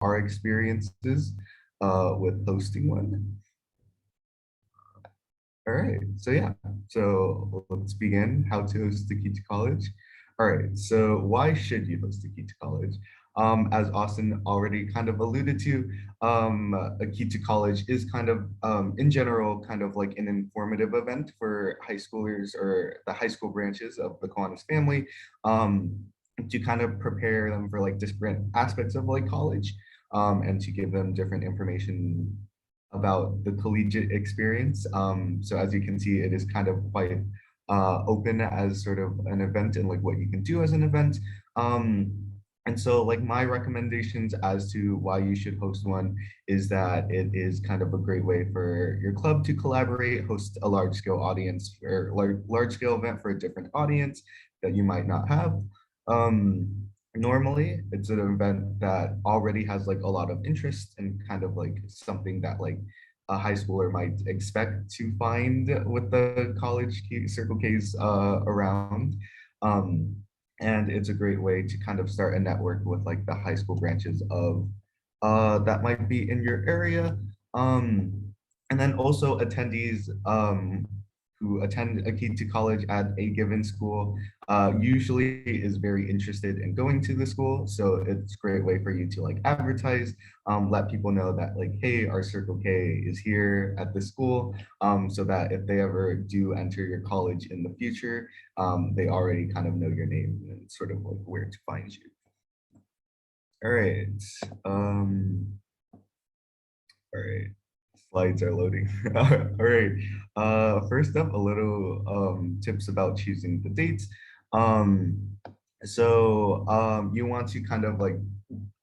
our experiences with hosting one. All right, so yeah, so let's begin how to host a key to college. All right, so why should you host a key to college? As Austin already kind of alluded to, a key to college is kind of, in general, kind of like an informative event for high schoolers or the high school branches of the Kiwanis family, um, to kind of prepare them for like different aspects of like college, and to give them different information about the collegiate experience. So as you can see, it is kind of quite open as sort of an event and like what you can do as an event. Um, and so like my recommendations as to why you should host one is that it is kind of a great way for your club to collaborate, host a large scale audience or large scale event for a different audience that you might not have. Normally, it's an event that already has like a lot of interest and kind of like something that like a high schooler might expect to find with the college Circle K's around. Um, and it's a great way to kind of start a network with like the high school branches of that might be in your area. And then also attendees who attend a key to college at a given school usually is very interested in going to the school. So it's a great way for you to like advertise, let people know that like, hey, our Circle K is here at the school, so that if they ever do enter your college in the future, they already kind of know your name and sort of like where to find you. All right. All right. Slides are loading. All right. First up, a little tips about choosing the dates. Um, you want to kind of like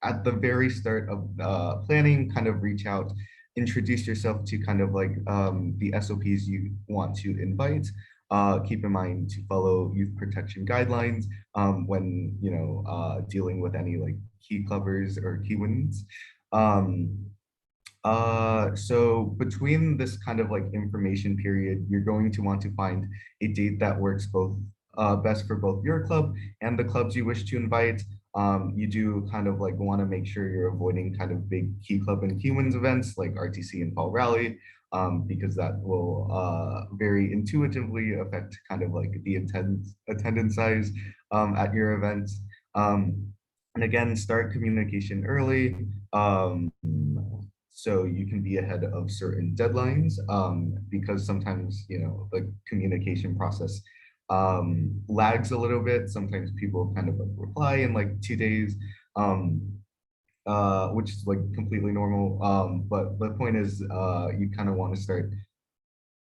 at the very start of planning, kind of reach out, introduce yourself to kind of like the SOPs you want to invite. Keep in mind to follow youth protection guidelines when dealing with any like key clubbers or Kiwanis. Um, so between this kind of like information period, you're going to want to find a date that works both best for both your club and the clubs you wish to invite. You do kind of like want to make sure you're avoiding kind of big key club and key wins events like RTC and Fall Rally, because that will very intuitively affect kind of like the attendance size at your events. And again, start communication early. So you can be ahead of certain deadlines, because sometimes the communication process lags a little bit. Sometimes people kind of like reply in like 2 days, um, which is like completely normal. But the point is, you kind of want to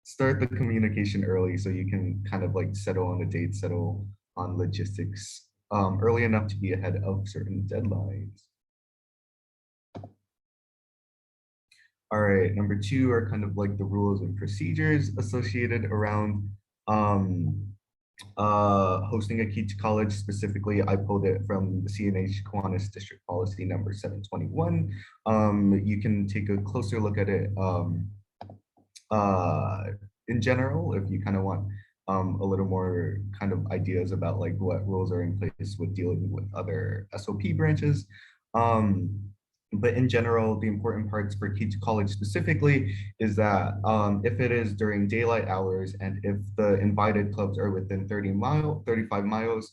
start the communication early so you can kind of like settle on a date, settle on logistics early enough to be ahead of certain deadlines. All right, number two are kind of like the rules and procedures associated around um, hosting a key to college. Specifically, I pulled it from the CNH Kiwanis District Policy number 721. You can take a closer look at it uh, in general if you kind of want a little more kind of ideas about like what rules are in place with dealing with other SOP branches. Um, but in general, the important parts for Key to College specifically is that if it is during daylight hours and if the invited clubs are within 35 miles,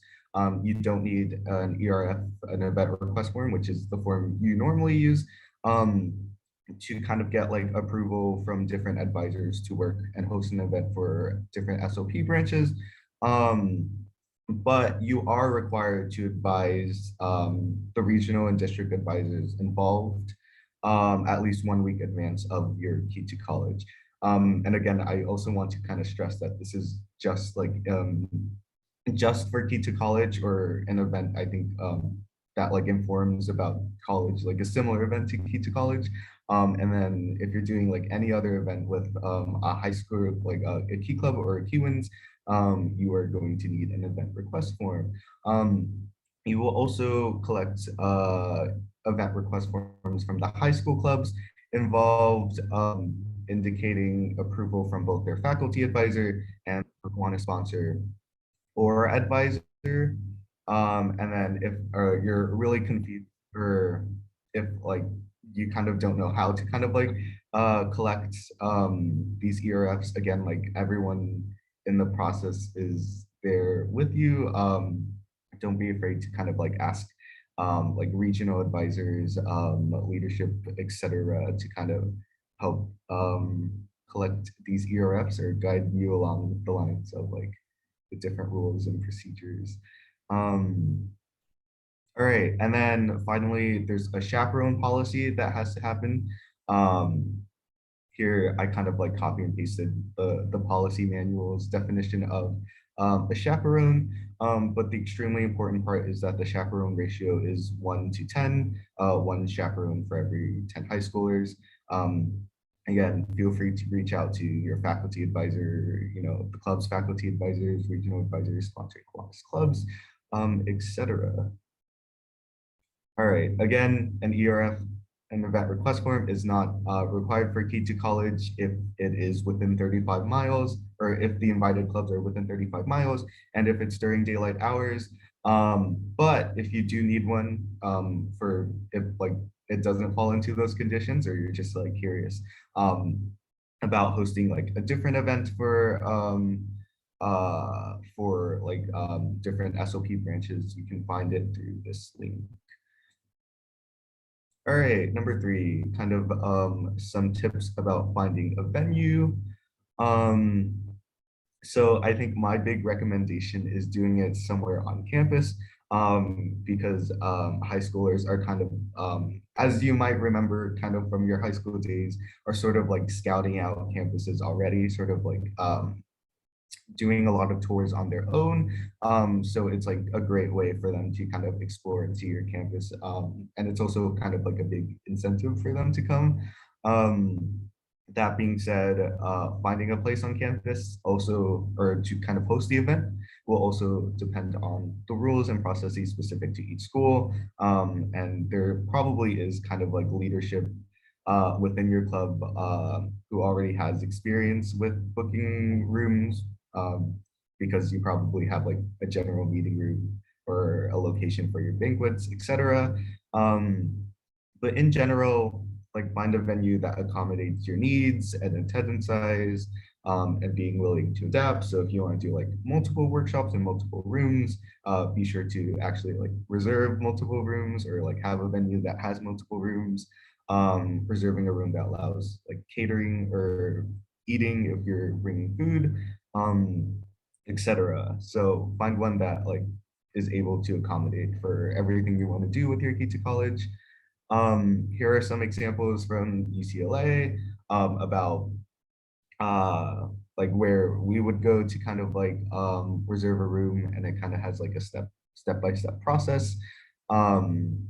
you don't need an ERF, an event request form, which is the form you normally use, to kind of get like approval from different advisors to work and host an event for different SOP branches. Um, but you are required to advise the regional and district advisors involved at least 1 week advance of your key to college. And again, I also want to kind of stress that this is just like just for key to college or an event I think that like informs about college, like a similar event to key to college. And then if you're doing like any other event with a high school, like a key club or a Kiwins, you are going to need an event request form. You will also collect event request forms from the high school clubs involved, indicating approval from both their faculty advisor and Kiwanis sponsor or advisor. And then if you're really confused or if like you kind of don't know how to kind of like collect these ERFs, again, like everyone in the process is there with you. Don't be afraid to kind of like ask like regional advisors, leadership, etc., to kind of help collect these ERFs or guide you along the lines of like the different rules and procedures. Um, all right, and then finally, there's a chaperone policy that has to happen. Um, Here, I kind of like copy and pasted the policy manual's definition of a chaperone, but the extremely important part is that the chaperone ratio is 1 to 10, one chaperone for every 10 high schoolers. Um, Again, feel free to reach out to your faculty advisor, you know, the club's faculty advisors, regional advisors, sponsored Kiwanis clubs, etc. All right, again, an ERF, an event request form is not required for Key to College if it is within 35 miles, or if the invited clubs are within 35 miles, and if it's during daylight hours. But if you do need one for if like it doesn't fall into those conditions, or you're just like curious about hosting like a different event for like different SOP branches, you can find it through this link. All right, number three, kind of some tips about finding a venue. Um, so I think my big recommendation is doing it somewhere on campus, because high schoolers are kind of, as you might remember kind of from your high school days, are sort of like scouting out campuses already, sort of like doing a lot of tours on their own. So it's like a great way for them to kind of explore and see your campus. And it's also kind of like a big incentive for them to come. Um, that being said, finding a place on campus also, or to kind of host the event, will also depend on the rules and processes specific to each school. And there probably is kind of like leadership within your club who already has experience with booking rooms, um, because you probably have like a general meeting room or a location for your banquets, etc. But in general, like find a venue that accommodates your needs and attendance size, and being willing to adapt. So if you want to do like multiple workshops in multiple rooms, be sure to actually like reserve multiple rooms, or like have a venue that has multiple rooms, reserving a room that allows like catering or eating if you're bringing food, etc. So find one that like is able to accommodate for everything you want to do with your key to college. Here are some examples from UCLA about like where we would go to kind of like reserve a room, and it kind of has like a step-by-step process. Um,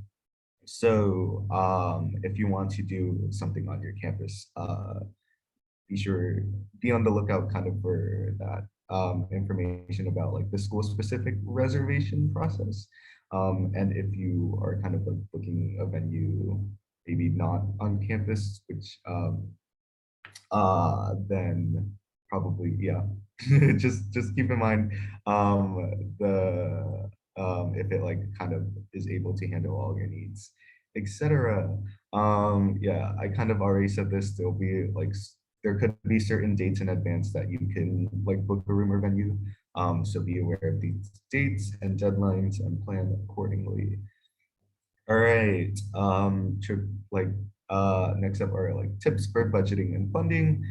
if you want to do something on your campus, be sure be on the lookout kind of for that information about like the school specific reservation process. And if you are kind of like booking a venue, maybe not on campus, which then probably, yeah, just keep in mind the if it like kind of is able to handle all your needs, etc. Yeah, I kind of already said this. There'll be like there could be certain dates in advance that you can like book a room or venue. So be aware of these dates and deadlines and plan accordingly. All right. Next up are like tips for budgeting and funding.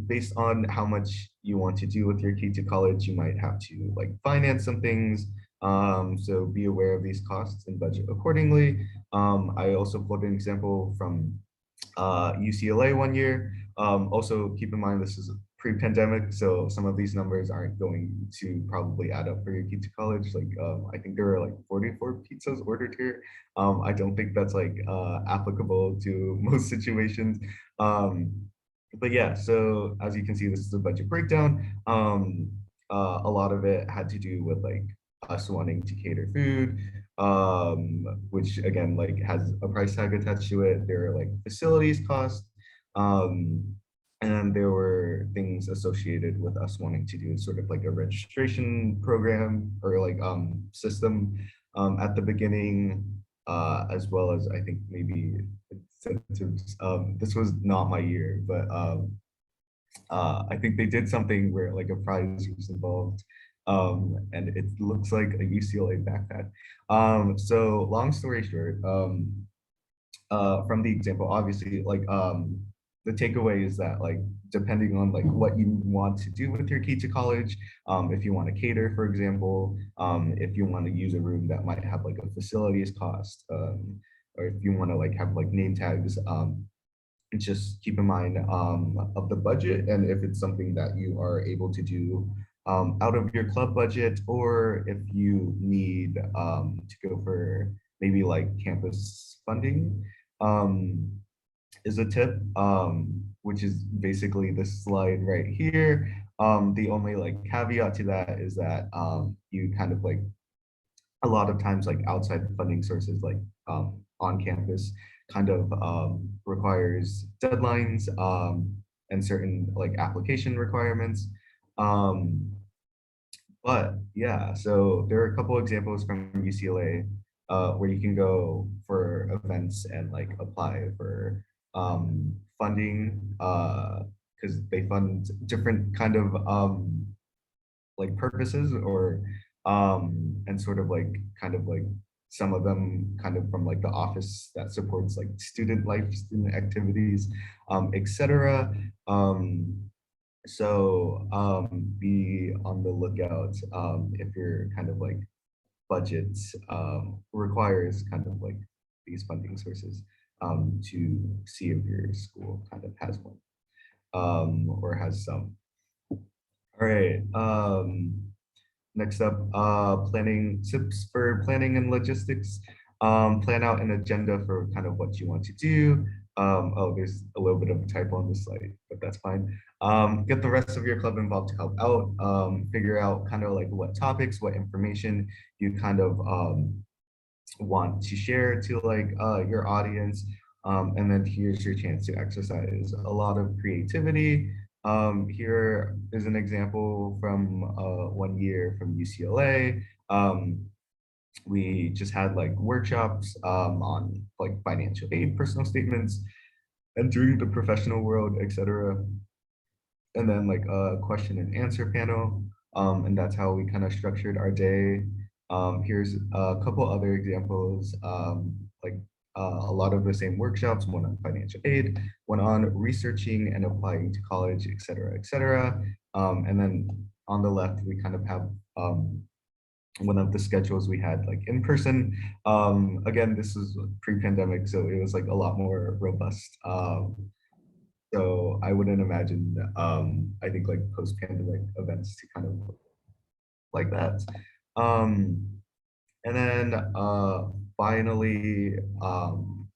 Based on how much you want to do with your key to college, you might have to like finance some things. So be aware of these costs and budget accordingly. I also quote an example from UCLA one year. Also keep in mind this is pre-pandemic, so some of these numbers aren't going to probably add up for your key to college. Like I think there are like 44 pizzas ordered here. I don't think that's like applicable to most situations. Um, but yeah, so as you can see, this is a budget breakdown. A lot of it had to do with like us wanting to cater food, which again like has a price tag attached to it. There are like facilities costs, um, and there were things associated with us wanting to do sort of like a registration program or like system at the beginning. as well as I think maybe incentives. This was not my year, but I think they did something where like a prize was involved, and it looks like a UCLA backpack. So long story short, from the example, obviously, like the takeaway is that like depending on like what you want to do with your key to college, if you want to cater, for example, if you want to use a room that might have like a facilities cost, or if you want to like have like name tags, just keep in mind of the budget and if it's something that you are able to do out of your club budget, or if you need to go for maybe like campus funding, um, is a tip, which is basically this slide right here. The only like caveat to that is that you kind of like a lot of times like outside funding sources like on campus kind of requires deadlines and certain like application requirements. Um, but yeah, so there are a couple examples from UCLA where you can go for events and like apply for funding because they fund different kind of like purposes or and sort of like kind of like some of them kind of from like the office that supports like student life, student activities, etc. Um, be on the lookout if your kind of like budget requires kind of like these funding sources to see if your school kind of has one or has some. All right. Next up, planning tips for planning and logistics. Plan out an agenda for kind of what you want to do. Oh, there's a little bit of a typo on this slide, but that's fine. Get the rest of your club involved to help out. Figure out kind of like what topics, what information you kind of want to share to like your audience. And then here's your chance to exercise a lot of creativity. Here is an example from 1 year from UCLA. We just had like workshops on like financial aid, personal statements, entering the professional world, etc. And then like a question and answer panel. And that's how we kind of structured our day. Here's a couple other examples, like a lot of the same workshops, one on financial aid, one on researching and applying to college, et cetera, et cetera. And then on the left, we kind of have one of the schedules we had like in person. Again, this is pre-pandemic, so it was like a lot more robust. So I wouldn't imagine, I think like post-pandemic events to kind of like that. Um, and then finally,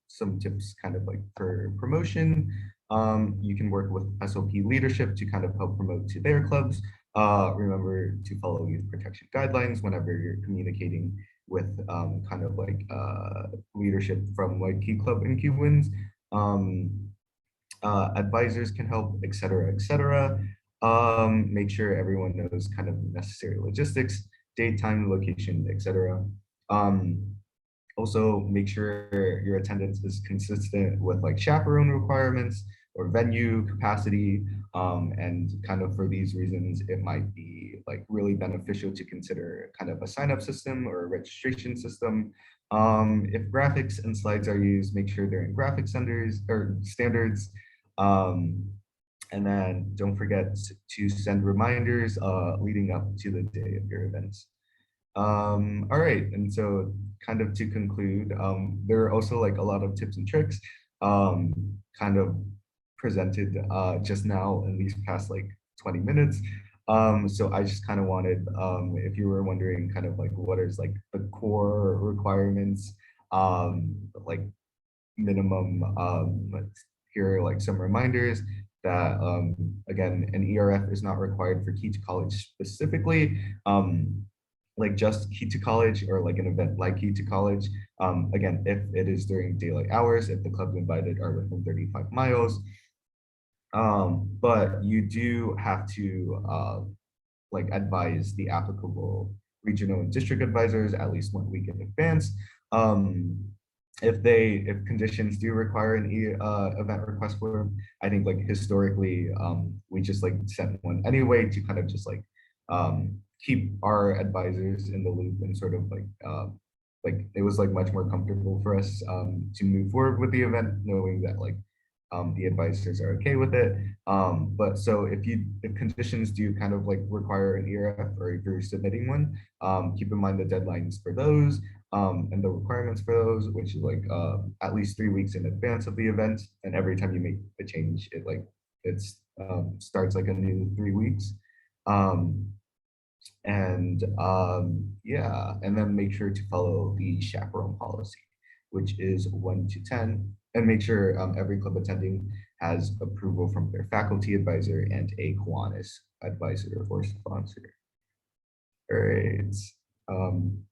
some tips kind of like for promotion. You can work with SOP leadership to kind of help promote to their clubs. Remember to follow youth protection guidelines whenever you're communicating with kind of like leadership from like Key Club and Kiwanis. Advisors can help, et cetera, et cetera. Make sure everyone knows kind of necessary logistics, date, time, location, et cetera. Also, make sure your attendance is consistent with like chaperone requirements or venue capacity. And kind of for these reasons, it might be like really beneficial to consider kind of a sign-up system or a registration system. If graphics and slides are used, make sure they're in graphic standards or standards. Um, and then don't forget to send reminders leading up to the day of your events. All right, and so kind of to conclude, there are also like a lot of tips and tricks kind of presented just now in these past like 20 minutes. So I just kind of wanted, if you were wondering kind of like what is like the core requirements, like minimum, here are like some reminders that again, an ERF is not required for Key to College specifically. Like just Key to College or like an event like Key to College. Again, if it is during daylight hours, if the clubs invited are within 35 miles. But you do have to like advise the applicable regional and district advisors at least 1 week in advance. if conditions do require an event request form, I think like historically, we just like sent one anyway to kind of just keep our advisors in the loop and sort of like it was like much more comfortable for us to move forward with the event, knowing that like the advisors are okay with it. But so if conditions do kind of like require an ERF or if you're submitting one, keep in mind the deadlines for those and the requirements for those, which is like at least 3 weeks in advance of the event. And every time you make a change, it's starts like a new 3 weeks. Um, and yeah, and then make sure to follow the chaperone policy, which is 1 to 10, and make sure every club attending has approval from their faculty advisor and a Kiwanis advisor or sponsor. All right.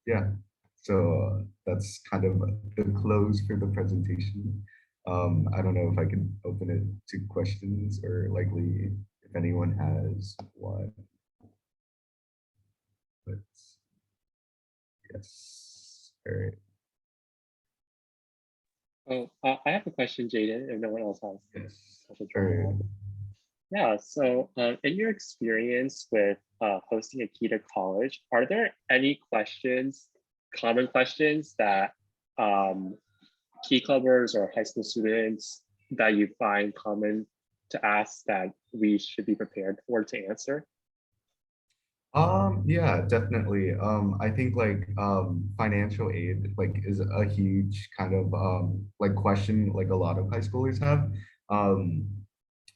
Yeah, so that's kind of the close for the presentation. I don't know if I can open it to questions or likely if anyone has one. But yes. All right. Oh, I have a question, Jaden, if no one else has. Yes. Has a All right. Yeah, so in your experience with hosting a KETA college, are there any questions, common questions that key clubbers or high school students that you find common to ask that we should be prepared for to answer? Yeah, definitely. I think like financial aid like is a huge kind of like question like a lot of high schoolers have. Um,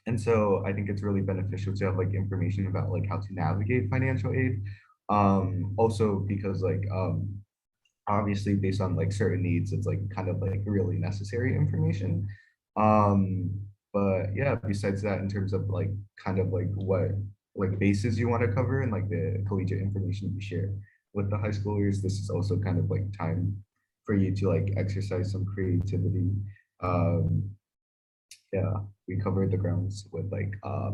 and so I think it's really beneficial to have like information about like how to navigate financial aid. Also because like obviously based on like certain needs, it's like kind of like really necessary information. Um, but yeah, besides that, in terms of like kind of like what like bases you want to cover and like the collegiate information you share with the high schoolers, this is also kind of like time for you to like exercise some creativity. Um, yeah, we covered the grounds with uh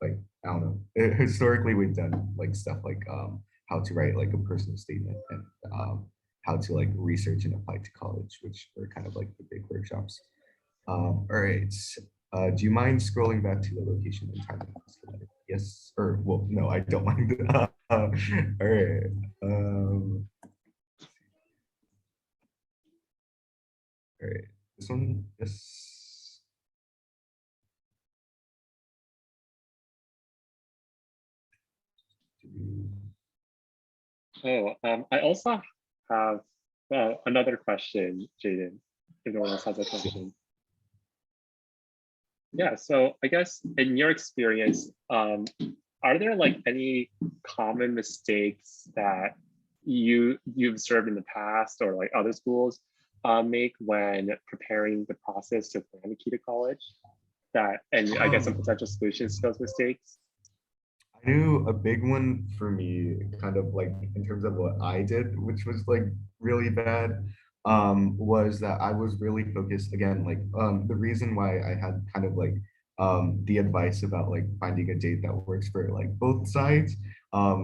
like I don't know. Historically, we've done like stuff like how to write like a personal statement and how to like research and apply to college, which were kind of like the big workshops. All right. Do you mind scrolling back to the location and time? Yes, or well, no, I don't mind. All right. All right. This one, yes. Oh, I also have another question, Jaden, if no one else has a question. Yeah, so I guess in your experience, are there like any common mistakes that you've observed in the past or like other schools make when preparing the process to plan a key to college? That and I guess some potential solutions to those mistakes. I knew a big one for me, kind of like in terms of what I did, which was like really bad, was that I was really focused again, like the reason why I had kind of like the advice about like finding a date that works for like both sides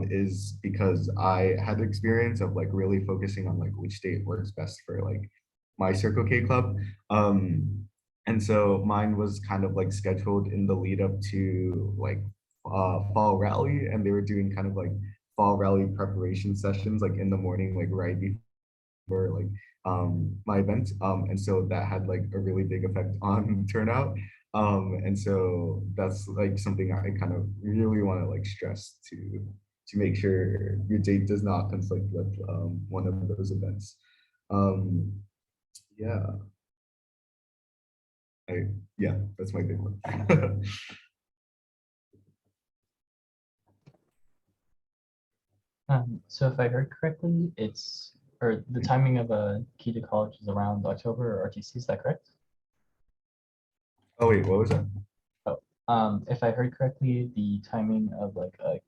is because I had experience of like really focusing on like which date works best for like my Circle K club. And so mine was kind of like scheduled in the lead up to like fall rally, and they were doing kind of like fall rally preparation sessions like in the morning, like right before like my event. And so that had like a really big effect on turnout. And so that's like something I kind of really want to like stress to make sure your date does not conflict with one of those events. Um, yeah, I yeah, that's my big one. So if I heard correctly, it's or the timing of a key to college is around October or RTC, is that correct? Oh wait, what was that? Oh, if I heard correctly, the timing of like a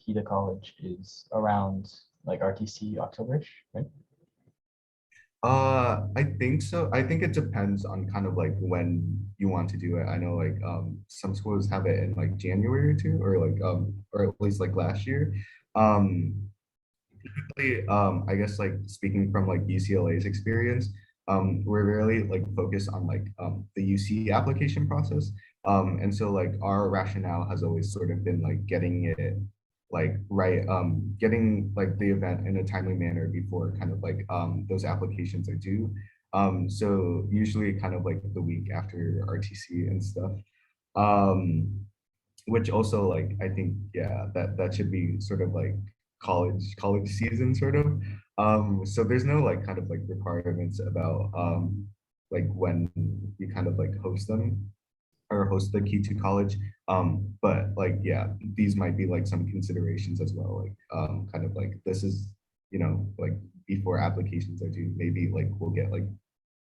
key to college is around like RTC Octoberish, right? I think so. I think it depends on kind of like when you want to do it. I know like some schools have it in like January or two, or like or at least like last year. Um I guess like speaking from like UCLA's experience, we're really like focused on like the UC application process. And so like our rationale has always sort of been like getting it like right, getting like the event in a timely manner before kind of like those applications are due. So usually kind of like the week after RTC and stuff. Um, which also like I think yeah that should be sort of like college season sort of. So there's no like kind of like requirements about like when you kind of like host them or host the key to college. But like yeah, these might be like some considerations as well, like kind of like this is, you know, like before applications are due, maybe like we'll get like,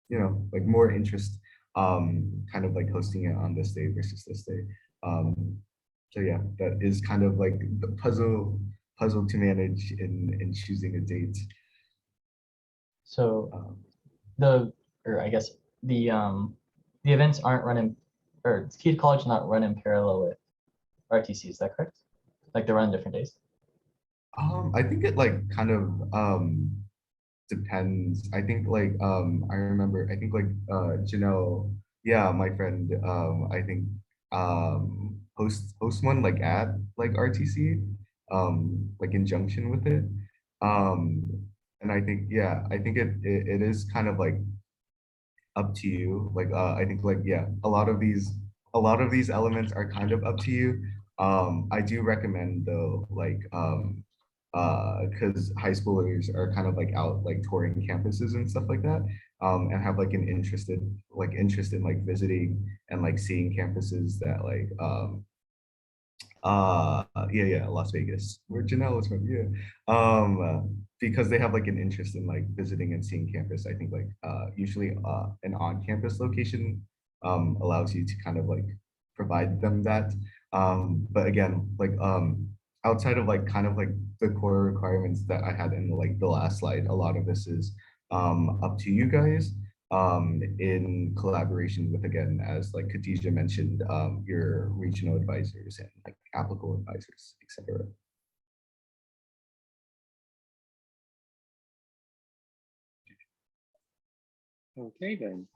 you know, like more interest kind of like hosting it on this day versus this day. um so yeah, that is kind of like the puzzle to manage in choosing a date. So um, the, or I guess the events aren't run in, or Keith College not run in parallel with RTC, is that correct? Like they run different days? I think it like kind of depends. I think like I remember I think like Janelle, yeah, my friend, I think host one like at like RTC, like in junction with it. Um and I think yeah, I think it is kind of like up to you. Like I think like yeah, a lot of these elements are kind of up to you. I do recommend though, like because high schoolers are kind of like out like touring campuses and stuff like that, and have like an interest in like visiting and like seeing campuses that like yeah, Las Vegas, where Janelle is from. Yeah. Because they have like an interest in like visiting and seeing campus. I think like usually an on-campus location allows you to kind of like provide them that. But again, like outside of like kind of like the core requirements that I had in like the last slide, a lot of this is up to you guys, in collaboration with, again, as like Khadija mentioned, your regional advisors and like applicable advisors, etc. Okay then.